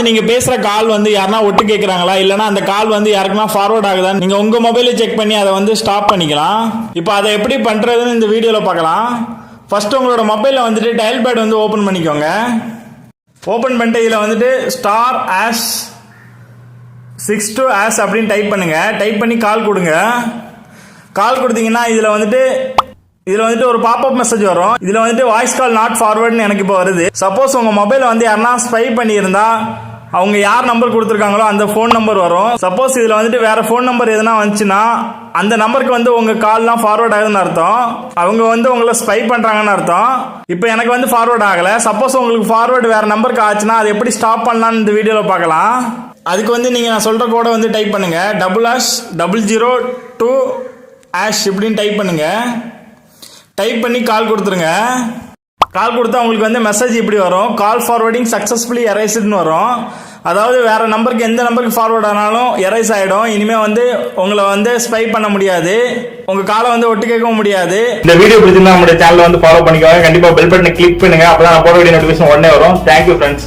நீங்க பேசுற கால் வந்து யாருன்னா ஒட்டு கேட்கறாங்களா இல்லனா அந்த கால் வந்து யாருக்குனா ஃபார்வர்ட் ஆகுதா நீங்க உங்க மொபைலை செக் பண்ணி அதை வந்து ஸ்டாப் பண்ணிக்கலாம். இப்போ அதை எப்படி பண்றதுன்னு இந்த வீடியோல பார்க்கலாம். ஃபர்ஸ்ட் உங்களோட மொபைல்ல வந்துட்டு டயல் பேட் வந்து ஓபன் பண்ணிக்கோங்க. ஓபன் பண்ணிட்டு இதுல வந்துட்டு ஸ்டார் ஆஷ் 62 ஆஷ் அப்படின்னு டைப் பண்ணுங்க. டைப் பண்ணி கால் கொடுங்க. கால் கொடுத்தீங்கன்னா இதுல வந்துட்டு ஒரு பாப்அப் மெசேஜ் வரும். இதுல வந்துட்டு வாய்ஸ் கால் நாட் ஃபார்வர்ட்னு எனக்கு இப்போ வருது. சப்போஸ் உங்க மொபைல் வந்து யாருன்னா ஸ்பை பண்ணியிருந்தா அவங்க யார் நம்பர் கொடுத்துருக்காங்களோ அந்த ஃபோன் நம்பர் வரும். சப்போஸ் இதுல வந்துட்டு வேற ஃபோன் நம்பர் எதுனா வந்துச்சுன்னா அந்த நம்பருக்கு வந்து உங்க கால்லாம் ஃபார்வர்ட் ஆகுதுன்னு அர்த்தம். அவங்க வந்து உங்களை ஸ்பை பண்றாங்கன்னு அர்த்தம். இப்போ எனக்கு வந்து ஃபார்வர்ட் ஆகல. சப்போஸ் உங்களுக்கு ஃபார்வர்டு வேற நம்பருக்கு ஆச்சுன்னா அது எப்படி ஸ்டாப் பண்ணலாம்னு இந்த வீடியோல பார்க்கலாம். அதுக்கு வந்து நீங்க நான் சொல்ற கோடை வந்து டைப் பண்ணுங்க. #002# இப்படின்னு டைப் பண்ணுங்க. டைப் பண்ணி கால் கொடுத்துருங்க. கால் கொடுத்தா உங்களுக்கு வந்து மெசேஜ் இப்படி வரும். கால் ஃபார்வர்டிங் சக்ஸஸ்ஃபுல்லி எரைஸ்டுன்னு வரும். அதாவது வேற நம்பருக்கு எந்த நம்பருக்கு ஃபார்வர்ட் ஆனாலும் எரைஸ் ஆயிடும். இனிமே வந்து உங்களை வந்து ஸ்பை பண்ண முடியாது. உங்க காலை வந்து ஒட்டு கேட்கவும் முடியாது. இந்த வீடியோ பிடிச்சிருந்தா நம்மளுடைய சேனலை வந்து ஃபாலோ பண்ணிக்கோங்க. கண்டிப்பா பெல் பட்டனை கிளிக் பண்ணுங்க. அப்பதான் நான் போட வேண்டிய நோட்டிஃபிகேஷன் உடனே வரும். Thank you friends.